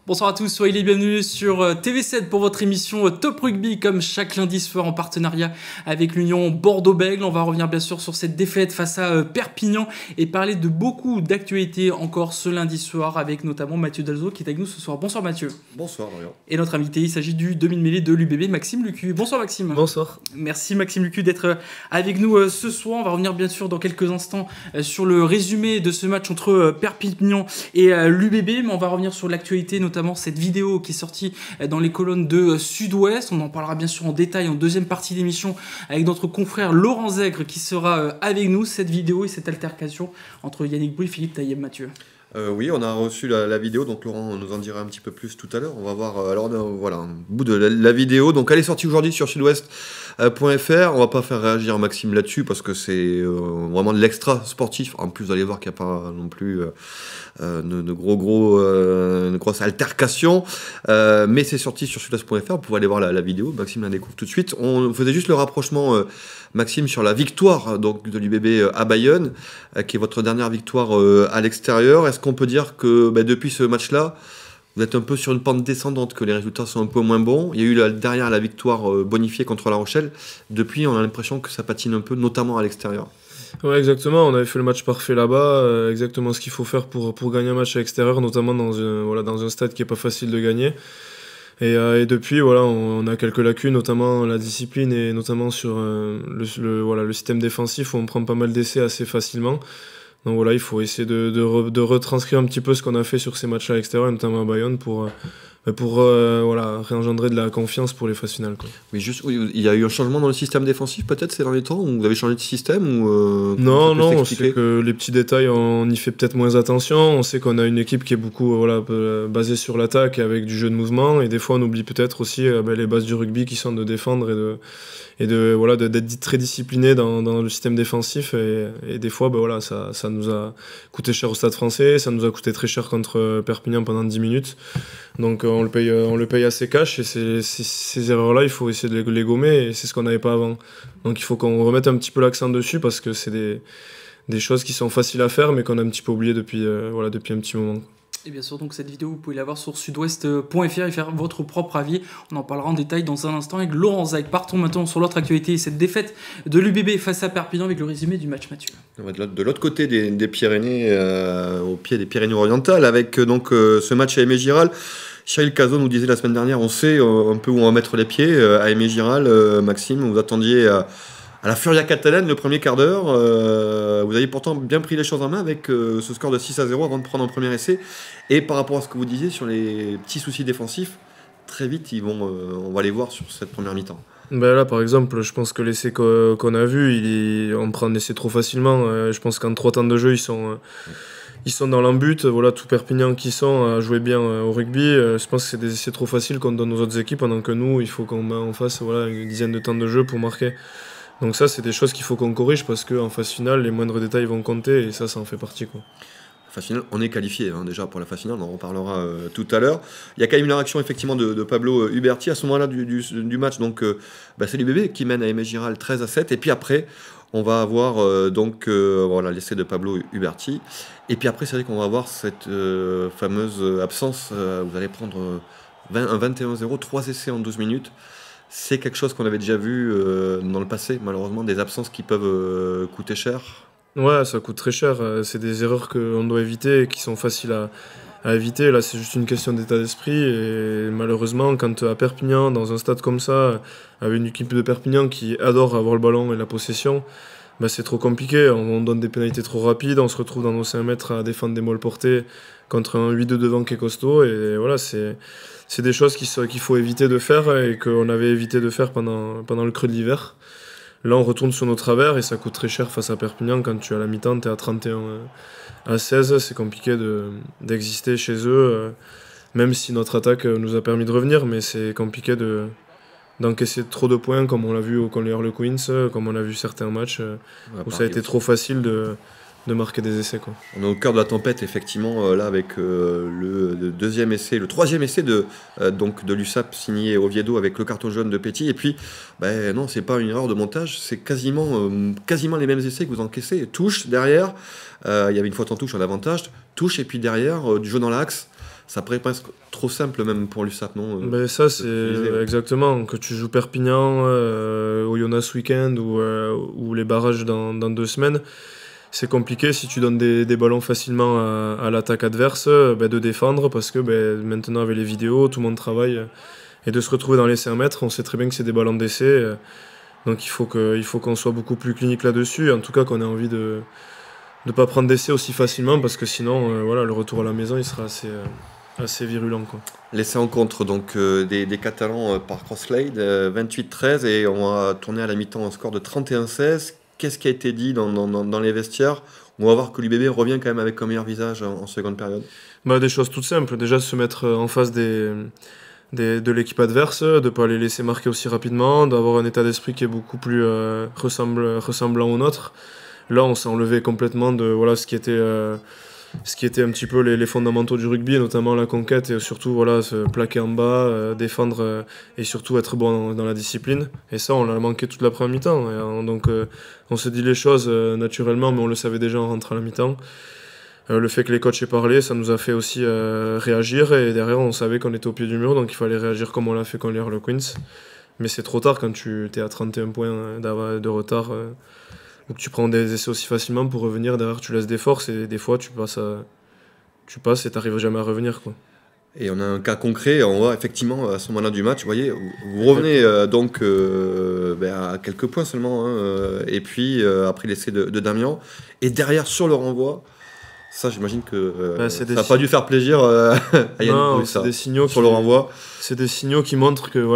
Bonsoir à tous, soyez les bienvenus sur TV7 pour votre émission Top Rugby comme chaque lundi soir en partenariat avec l'Union Bordeaux-Bègles. On va revenir bien sûr sur cette défaite face à Perpignan et parler de beaucoup d'actualités encore ce lundi soir avec notamment Mathieu Dalzo qui est avec nous ce soir. Bonsoir Mathieu. Bonsoir Dorian. Et notre invité, il s'agit du demi-mêlée de l'UBB, Maxime Lucu. Bonsoir Maxime. Bonsoir. Merci Maxime Lucu d'être avec nous ce soir. On va revenir bien sûr dans quelques instants sur le résumé de ce match entre Perpignan et l'UBB, mais on va revenir sur l'actualité, notamment cette vidéo qui est sortie dans les colonnes de Sud-Ouest. On en parlera bien sûr en détail en deuxième partie d'émission avec notre confrère Laurent Zègre qui sera avec nous. Cette vidéo et cette altercation entre Yannick Bouy et Philippe Taïeb. Mathieu. Oui, on a reçu la vidéo, donc Laurent nous en dira un petit peu plus tout à l'heure. On va voir, alors on a, voilà, un bout de la vidéo. Donc elle est sortie aujourd'hui sur sudouest.fr. On va pas faire réagir Maxime là-dessus parce que c'est vraiment de l'extra sportif. En plus, vous allez voir qu'il n'y a pas non plus une grosse altercation. Mais c'est sorti sur sudouest.fr. Vous pouvez aller voir la vidéo. Maxime la découvre tout de suite. On faisait juste le rapprochement, Maxime, sur la victoire donc, de l'UBB à Bayonne, qui est votre dernière victoire à l'extérieur. Est-ce qu'on peut dire que depuis ce match-là, vous êtes un peu sur une pente descendante, que les résultats sont un peu moins bons? Il y a eu derrière la victoire bonifiée contre La Rochelle. Depuis, on a l'impression que ça patine un peu, notamment à l'extérieur. Ouais, exactement. On avait fait le match parfait là-bas. Exactement ce qu'il faut faire pour gagner un match à l'extérieur, notamment dans un stade qui n'est pas facile de gagner. Et depuis, on a quelques lacunes, notamment la discipline et notamment sur le système défensif où on prend pas mal d'essais assez facilement. Donc voilà, il faut essayer de retranscrire un petit peu ce qu'on a fait sur ces matchs à l'extérieur, notamment à Bayonne, pour réengendrer de la confiance pour les phases finales, quoi. Mais juste, il y a eu un changement dans le système défensif peut-être ces derniers temps, ou vous avez changé de système ou Non, on sait que les petits détails, on y fait peut-être moins attention. On sait qu'on a une équipe qui est beaucoup basée sur l'attaque avec du jeu de mouvement, et des fois on oublie peut-être aussi les bases du rugby qui sont de défendre et d'être très discipliné dans le système défensif, et des fois ça nous a coûté cher au Stade Français, ça nous a coûté très cher contre Perpignan pendant 10 minutes, donc on le paye assez cash, et ces erreurs là il faut essayer de les gommer, et c'est ce qu'on n'avait pas avant, donc il faut qu'on remette un petit peu l'accent dessus parce que c'est des choses qui sont faciles à faire mais qu'on a un petit peu oublié depuis un petit moment. Et bien sûr, donc cette vidéo, vous pouvez la voir sur sudouest.fr et faire votre propre avis. On en parlera en détail dans un instant avec Laurent Zègre. Partons maintenant sur l'autre actualité, cette défaite de l'UBB face à Perpignan avec le résumé du match, Mathieu. De l'autre côté des Pyrénées, au pied des Pyrénées-Orientales, avec ce match à Aimé-Giral. Cyril Cazot nous disait la semaine dernière, on sait un peu où on va mettre les pieds à Aimé-Giral. Maxime, vous attendiez à la Furia catalane le premier quart d'heure. Vous avez pourtant bien pris les choses en main avec ce score de 6-0 avant de prendre un premier essai. Et par rapport à ce que vous disiez sur les petits soucis défensifs, très vite on va les voir sur cette première mi-temps. Là par exemple, je pense que l'essai qu'on a vu, on prend l'essai trop facilement. Je pense qu'en 3 temps de jeu, ils sont dans l'embut. Tout Perpignan qui sont à jouer bien au rugby. Je pense que c'est des essais trop faciles qu'on donne aux autres équipes, pendant que nous, il faut qu'on fasse une dizaine de temps de jeu pour marquer. Donc ça, c'est des choses qu'il faut qu'on corrige parce qu'en phase finale, les moindres détails vont compter, et ça en fait partie, quoi. Phase finale, on est qualifié déjà pour la phase finale, on en reparlera tout à l'heure. Il y a quand même une réaction effectivement de Pablo Huberti à ce moment-là du match. Donc c'est l'UBB qui mène à Aimé-Giral 13-7, et puis après on va avoir l'essai de Pablo Huberti, et puis après c'est vrai qu'on va avoir cette fameuse absence. Vous allez prendre un 21-0, 3 essais en 12 minutes. C'est quelque chose qu'on avait déjà vu dans le passé, malheureusement, des absences qui peuvent coûter cher. Ouais, ça coûte très cher. C'est des erreurs qu'on doit éviter et qui sont faciles à éviter. Là, c'est juste une question d'état d'esprit. Et malheureusement, quand à Perpignan, dans un stade comme ça, avec une équipe de Perpignan qui adore avoir le ballon et la possession, c'est trop compliqué. On donne des pénalités trop rapides. On se retrouve dans nos 5 mètres à défendre des molles portées contre un 8 de devant qui est costaud. Et voilà, c'est des choses qu'il faut éviter de faire et qu'on avait évité de faire pendant le creux de l'hiver. Là, on retourne sur nos travers et ça coûte très cher face à Perpignan. Quand tu es à la mi-temps, tu es à 31-16. C'est compliqué d'exister chez eux, même si notre attaque nous a permis de revenir. Mais c'est compliqué d'encaisser trop de points, comme on l'a vu au Conley-Queens, comme on a vu certains matchs où ça a été trop facile de marquer des essais, quoi. On est au cœur de la tempête, effectivement, là, avec le deuxième essai, le troisième essai de l'USAP signé Oviedo avec le carton jaune de Petit. Et puis, non, c'est pas une erreur de montage, c'est quasiment les mêmes essais que vous encaissez. Touche derrière, il y avait une faute en touche en avantage, touche, et puis derrière, du jeu dans l'axe. ça paraît presque trop simple même pour l'USAP, non Mais ça, c'est exactement, que tu joues Perpignan au Jonas Weekend ou les barrages dans 2 semaines. C'est compliqué si tu donnes des ballons facilement à l'attaque adverse, de défendre, parce que maintenant avec les vidéos, tout le monde travaille. Et de se retrouver dans les 5 mètres, on sait très bien que c'est des ballons d'essai. Donc il faut qu'on soit beaucoup plus clinique là-dessus. En tout cas, qu'on ait envie de ne pas prendre d'essai aussi facilement, parce que sinon, le retour à la maison, il sera assez virulent, quoi. L'essai en contre donc, des Catalans par Crosslade, 28-13, et on va tourner à la mi-temps un score de 31-16. Qu'est-ce qui a été dit dans les vestiaires? On va voir que l'UBB revient quand même avec un meilleur visage en seconde période. Des choses toutes simples. Déjà, se mettre en face de l'équipe adverse, de ne pas les laisser marquer aussi rapidement, d'avoir un état d'esprit qui est beaucoup plus ressemblant au nôtre. Là, on s'est enlevé complètement de ce qui était un petit peu les fondamentaux du rugby, notamment la conquête et surtout se plaquer en bas, défendre et surtout être bon dans la discipline. Et ça, on l'a manqué toute la première mi-temps. Donc, on se dit les choses naturellement, mais on le savait déjà en rentrant à la mi-temps. Le fait que les coachs aient parlé, ça nous a fait aussi réagir. Et derrière, on savait qu'on était au pied du mur, donc il fallait réagir comme on l'a fait contre les Harlequins. Mais c'est trop tard quand tu es à 31 points de retard. Donc tu prends des essais aussi facilement pour revenir, derrière tu laisses des forces et des fois tu passes et t'arrives jamais à revenir, quoi. Et on a un cas concret, on voit effectivement à ce moment-là du match, vous voyez, vous revenez donc à quelques points seulement, et puis après l'essai de Damien, et derrière sur le renvoi, ça j'imagine que ça n'a pas dû faire plaisir à Yannick Brussa. C'est des signaux sur le renvoi. C'est des signaux qui montrent que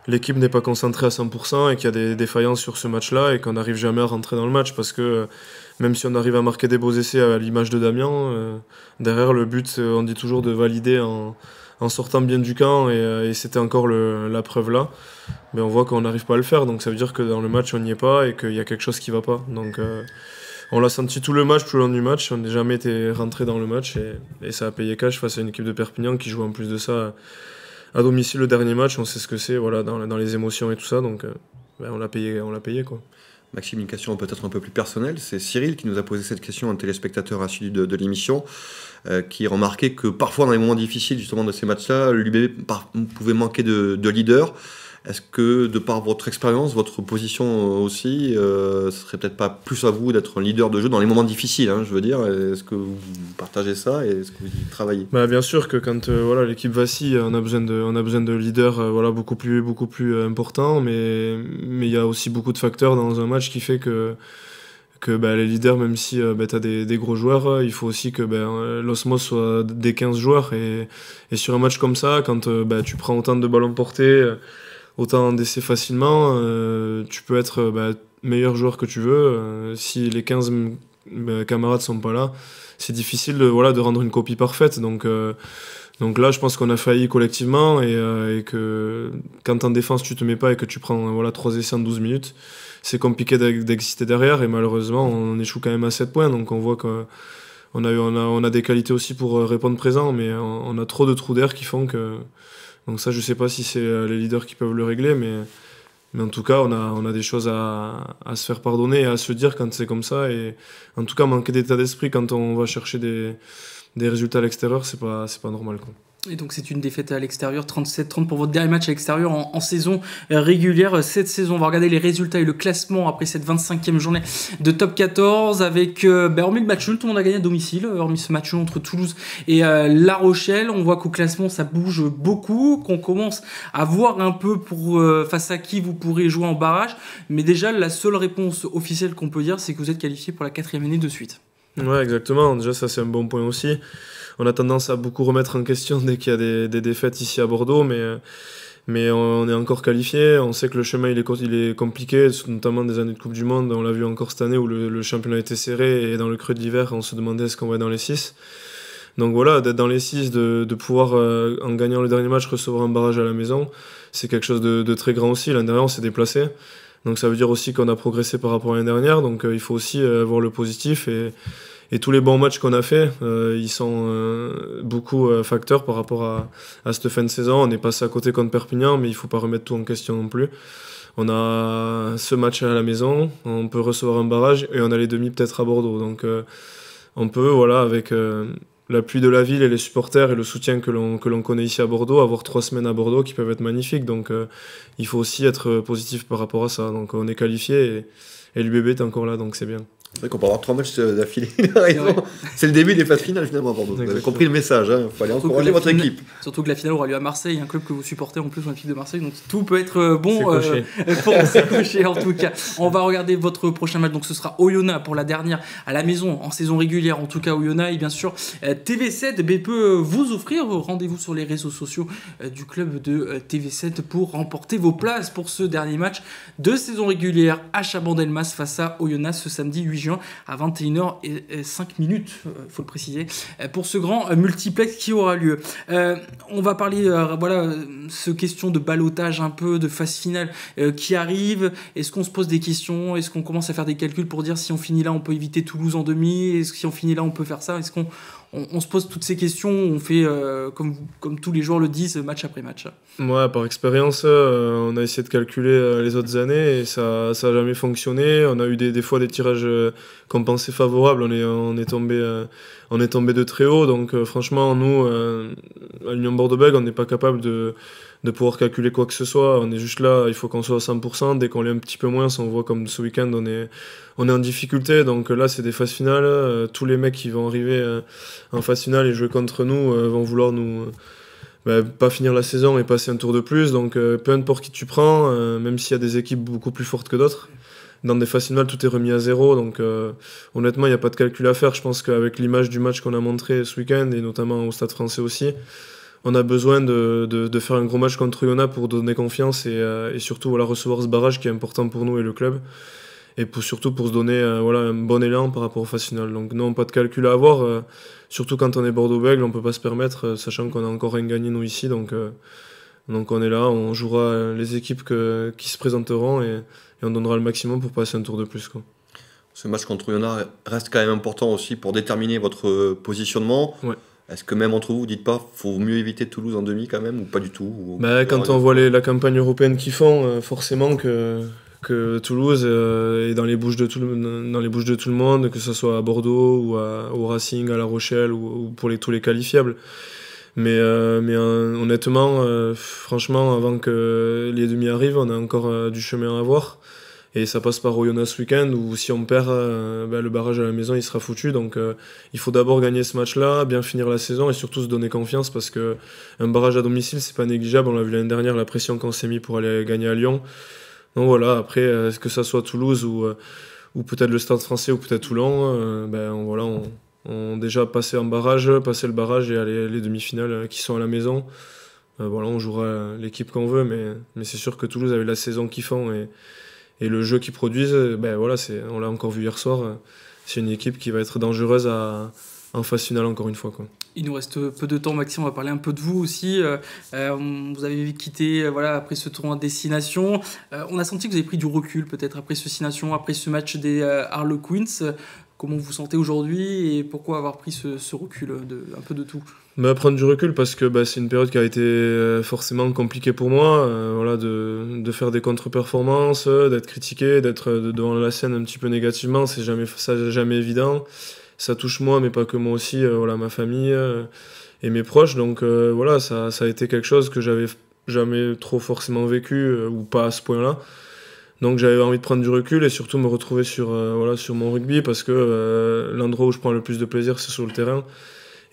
l'équipe n'est pas concentrée à 100% et qu'il y a des défaillances sur ce match-là et qu'on n'arrive jamais à rentrer dans le match, parce que même si on arrive à marquer des beaux essais à l'image de Damien, derrière le but, on dit toujours de valider en sortant bien du camp, et c'était encore la preuve là. Mais on voit qu'on n'arrive pas à le faire, donc ça veut dire que dans le match on n'y est pas et qu'il y a quelque chose qui va pas. Donc on l'a senti tout le match, tout le long du match, on n'a jamais été rentré dans le match et ça a payé cash face à une équipe de Perpignan qui joue en plus de ça à domicile le dernier match. On sait ce que c'est, dans les émotions et tout ça, donc on l'a payé, quoi. Maxime, une question peut-être un peu plus personnelle. C'est Cyril qui nous a posé cette question, un téléspectateur assidu de l'émission, qui remarquait que parfois dans les moments difficiles justement de ces matchs-là, l'UBB pouvait manquer de leader. Est-ce que, de par votre expérience, votre position aussi, ce serait peut-être pas plus à vous d'être un leader de jeu dans les moments difficiles, je veux dire? Est-ce que vous partagez ça et est-ce que vous y travaillez? Bien sûr que quand l'équipe vacille, on a besoin de leaders beaucoup plus importants, mais il y a aussi beaucoup de facteurs dans un match qui fait que les leaders, même si tu as des gros joueurs, il faut aussi que l'osmose soit des 15 joueurs. Et sur un match comme ça, quand tu prends autant de ballons portés, autant d'essais facilement, tu peux être meilleur joueur que tu veux. Si les 15 camarades sont pas là, c'est difficile de rendre une copie parfaite. Donc là, je pense qu'on a failli collectivement et que quand en défense tu te mets pas et que tu prends 3 essais en 12 minutes, c'est compliqué d'exister derrière, et malheureusement on échoue quand même à 7 points. Donc on voit qu'on a des qualités aussi pour répondre présent, mais on a trop de trous d'air qui font que... Donc ça, je sais pas si c'est les leaders qui peuvent le régler, mais en tout cas, on a des choses à se faire pardonner et à se dire quand c'est comme ça. Et en tout cas, manquer d'état d'esprit quand on va chercher des résultats à l'extérieur, c'est pas normal, quoi. Et donc c'est une défaite à l'extérieur, 37-30 pour votre dernier match à l'extérieur en saison régulière. Cette saison, on va regarder les résultats et le classement après cette 25e journée de top 14 avec, hormis le match nul, tout le monde a gagné à domicile, hormis ce match nul entre Toulouse et La Rochelle. On voit qu'au classement, ça bouge beaucoup, qu'on commence à voir un peu face à qui vous pourrez jouer en barrage. Mais déjà, la seule réponse officielle qu'on peut dire, c'est que vous êtes qualifié pour la 4e année de suite. Ouais, exactement. Déjà, ça, c'est un bon point aussi. On a tendance à beaucoup remettre en question dès qu'il y a des défaites ici à Bordeaux, mais on est encore qualifié. On sait que le chemin il est compliqué, notamment des années de Coupe du Monde. On l'a vu encore cette année où le championnat était serré, et dans le creux de l'hiver, on se demandait est-ce qu'on va être dans les 6. Donc voilà, d'être dans les 6, de pouvoir, en gagnant le dernier match, recevoir un barrage à la maison, c'est quelque chose de très grand aussi. L'année dernière, on s'est déplacé. Donc ça veut dire aussi qu'on a progressé par rapport à l'année dernière. Donc il faut aussi voir le positif, et tous les bons matchs qu'on a fait, ils sont beaucoup facteurs par rapport à cette fin de saison. On est passé à côté contre Perpignan, mais il ne faut pas remettre tout en question non plus. On a ce match à la maison, on peut recevoir un barrage, et on a les demi peut-être à Bordeaux. Donc on peut, l'appui de la ville et les supporters et le soutien que l'on connaît ici à Bordeaux, avoir 3 semaines à Bordeaux qui peuvent être magnifiques. Donc il faut aussi être positif par rapport à ça. Donc on est qualifié et l'UBB est encore là, donc c'est bien. C'est vrai qu'on peut avoir 3 matchs d'affilée. Il a raison. C'est le début des phases finales finalement à Bordeaux. Vous avez compris le message. Il faut aller encourager votre équipe. Surtout que la finale aura lieu à Marseille, un club que vous supportez en plus olympique de Marseille. Donc tout peut être bon pour s'accrocher en tout cas. On va regarder votre prochain match. Donc ce sera Oyonnax pour la dernière à la maison en saison régulière. En tout cas Oyonnax et bien sûr TV7 peut vous offrir. Rendez-vous sur les réseaux sociaux du club de TV7 pour remporter vos places pour ce dernier match de saison régulière à Chabandelmas face à Oyonnax ce samedi 8 juin à 21h05, il faut le préciser, pour ce grand multiplex qui aura lieu. On va parler, ce question de ballottage un peu, de phase finale qui arrive. Est-ce qu'on se pose des questions? Est-ce qu'on commence à faire des calculs pour dire si on finit là, on peut éviter Toulouse en demi? Est-ce que si on finit là, on peut faire ça? Est-ce qu'on se pose toutes ces questions? On fait, comme tous les joueurs le disent, match après match. Ouais, par expérience, on a essayé de calculer les autres années et ça a jamais fonctionné. On a eu des fois des tirages qu'on pensait favorables. On est tombé de très haut. Donc franchement, nous, à l'Union Bordeaux-Bègles, on n'est pas capable de pouvoir calculer quoi que ce soit. On est juste là, il faut qu'on soit à 100%. Dès qu'on l'est un petit peu moins, on voit comme ce week-end, on est en difficulté. Donc là, c'est des phases finales. Tous les mecs qui vont arriver en phase finale et jouer contre nous vont vouloir nous... pas finir la saison et passer un tour de plus. Donc peu importe qui tu prends, même s'il y a des équipes beaucoup plus fortes que d'autres, dans des phases finales, tout est remis à zéro. Donc honnêtement, il n'y a pas de calcul à faire. Je pense qu'avec l'image du match qu'on a montré ce week-end, et notamment au Stade Français aussi, on a besoin de faire un gros match contre Oyonnax pour donner confiance et surtout recevoir ce barrage qui est important pour nous et le club. Et surtout pour se donner un bon élan par rapport aux phases finales. Donc non, pas de calcul à avoir. Surtout quand on est Bordeaux-Bègles, on ne peut pas se permettre, sachant qu'on a encore rien gagné nous ici. Donc on est là, on jouera les équipes qui se présenteront et on donnera le maximum pour passer un tour de plus, quoi. Ce match contre Oyonnax reste quand même important aussi pour déterminer votre positionnement. Ouais. Est-ce que même entre vous, vous dites pas faut mieux éviter Toulouse en demi quand même ou pas du tout? Quand on voit la campagne européenne qu'ils font, forcément que Toulouse est dans les bouches de tout le monde, que ce soit à Bordeaux ou au Racing, à La Rochelle ou pour tous les qualifiables. Mais honnêtement, franchement, avant que les demi arrivent, on a encore du chemin à voir. Et ça passe par Oyonnax ce week-end où si on perd, le barrage à la maison il sera foutu. Donc il faut d'abord gagner ce match-là, bien finir la saison et surtout se donner confiance parce que un barrage à domicile c'est pas négligeable. On l'a vu l'année dernière, la pression qu'on s'est mis pour aller gagner à Lyon. Donc voilà, après, que ça soit Toulouse ou peut-être le Stade Français ou peut-être Toulon, on déjà passé le barrage et aller les demi-finales qui sont à la maison. On jouera l'équipe qu'on veut, mais c'est sûr que Toulouse avec la saison qu'ils font et le jeu qu'ils produisent, on l'a encore vu hier soir, c'est une équipe qui va être dangereuse en phase finale encore une fois, quoi. Il nous reste peu de temps, Maxime, on va parler un peu de vous aussi. Vous avez quitté après ce tournoi de destination. On a senti que vous avez pris du recul peut-être après ce destination, après ce match des Harlequins. Comment vous vous sentez aujourd'hui et pourquoi avoir pris ce recul un peu de tout? Prendre du recul parce que c'est une période qui a été forcément compliquée pour moi, de faire des contre-performances, d'être critiqué, d'être devant la scène un petit peu négativement, c'est jamais évident. Ça touche moi, mais pas que moi aussi, ma famille et mes proches. Donc ça a été quelque chose que j'avais jamais trop forcément vécu ou pas à ce point-là. Donc j'avais envie de prendre du recul et surtout me retrouver sur mon rugby parce que l'endroit où je prends le plus de plaisir, c'est sur le terrain.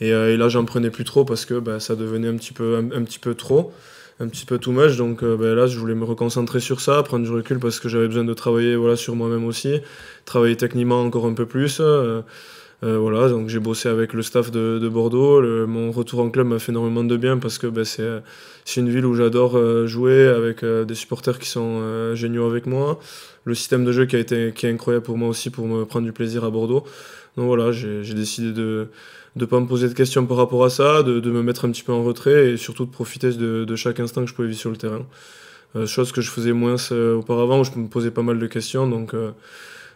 Et là, j'en prenais plus trop parce que ça devenait un petit peu trop, un petit peu too much. Donc là, je voulais me reconcentrer sur ça, prendre du recul parce que j'avais besoin de travailler sur moi-même aussi, travailler techniquement encore un peu plus. Donc j'ai bossé avec le staff de Bordeaux. Mon retour en club m'a fait énormément de bien parce que c'est une ville où j'adore jouer avec des supporters qui sont géniaux avec moi. Le système de jeu qui est incroyable pour moi aussi pour me prendre du plaisir à Bordeaux. Donc j'ai décidé de pas me poser de questions par rapport à ça, de me mettre un petit peu en retrait et surtout de profiter de chaque instant que je pouvais vivre sur le terrain. Chose que je faisais moins auparavant où je me posais pas mal de questions. Donc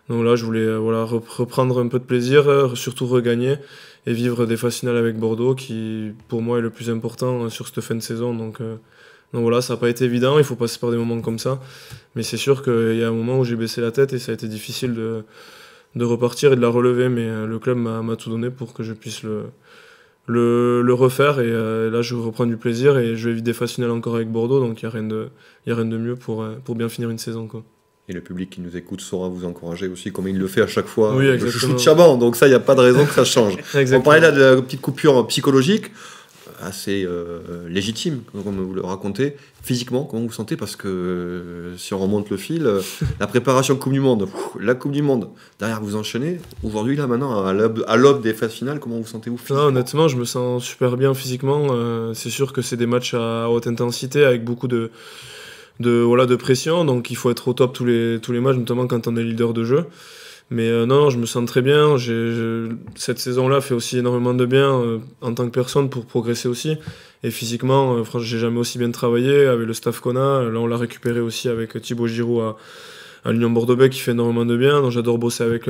là, je voulais reprendre un peu de plaisir, surtout regagner et vivre des phases finales avec Bordeaux, qui pour moi est le plus important sur cette fin de saison. Donc ça n'a pas été évident, il faut passer par des moments comme ça. Mais c'est sûr qu'il y a un moment où j'ai baissé la tête et ça a été difficile de repartir et de la relever. Mais le club m'a tout donné pour que je puisse le refaire. Et là, je reprends du plaisir et je vais vivre des phases finales encore avec Bordeaux. Donc, il n'y a rien de mieux pour bien finir une saison, quoi. Et le public qui nous écoute saura vous encourager aussi, comme il le fait à chaque fois. Oui, le exactement. chouchou de Chaban, donc ça, il n'y a pas de raison que ça change. On parlait là de la petite coupure psychologique, assez légitime, comme vous le racontez. Physiquement, comment vous vous sentez? Parce que si on remonte le fil, la préparation Coupe du Monde, la Coupe du Monde, derrière vous enchaînez. Aujourd'hui, là maintenant, à l'aube des phases finales, comment vous sentez-vous physiquement? Honnêtement, je me sens super bien physiquement. C'est sûr que c'est des matchs à haute intensité avec beaucoup de pression, donc il faut être au top tous les matchs, notamment quand on est leader de jeu. Mais non, je me sens très bien. Cette saison-là fait aussi énormément de bien en tant que personne pour progresser aussi. Et physiquement, franchement, j'ai jamais aussi bien travaillé avec le staff qu'on a. Là, on l'a récupéré aussi avec Thibaut Giroud à l'Union Bordeaux-Bègles qui fait énormément de bien. Donc j'adore bosser avec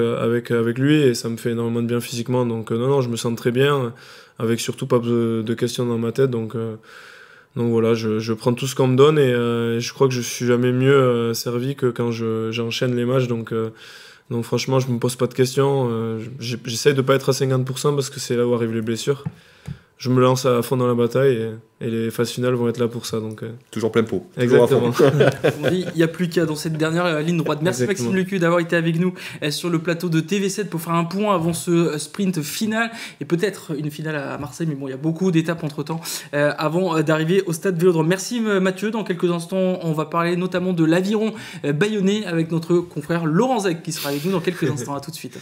lui et ça me fait énormément de bien physiquement. Donc non, je me sens très bien, avec surtout pas de questions dans ma tête. Donc voilà, je prends tout ce qu'on me donne et je crois que je suis jamais mieux servi que quand j'enchaîne les matchs. Donc franchement, je me pose pas de questions. J'essaye de pas être à 50% parce que c'est là où arrivent les blessures. Je me lance à fond dans la bataille et les phases finales vont être là pour ça. Donc, toujours plein pot. Exactement. On dit, il n'y a plus qu'à dans cette dernière ligne droite. Merci Exactement. Maxime Lecu d'avoir été avec nous sur le plateau de TV7 pour faire un point avant ce sprint final et peut-être une finale à Marseille. Mais bon, il y a beaucoup d'étapes entre-temps avant d'arriver au stade Vélodrome. Merci Mathieu. Dans quelques instants, on va parler notamment de l'aviron bayonnais avec notre confrère Laurent Zeg qui sera avec nous dans quelques instants. À tout de suite.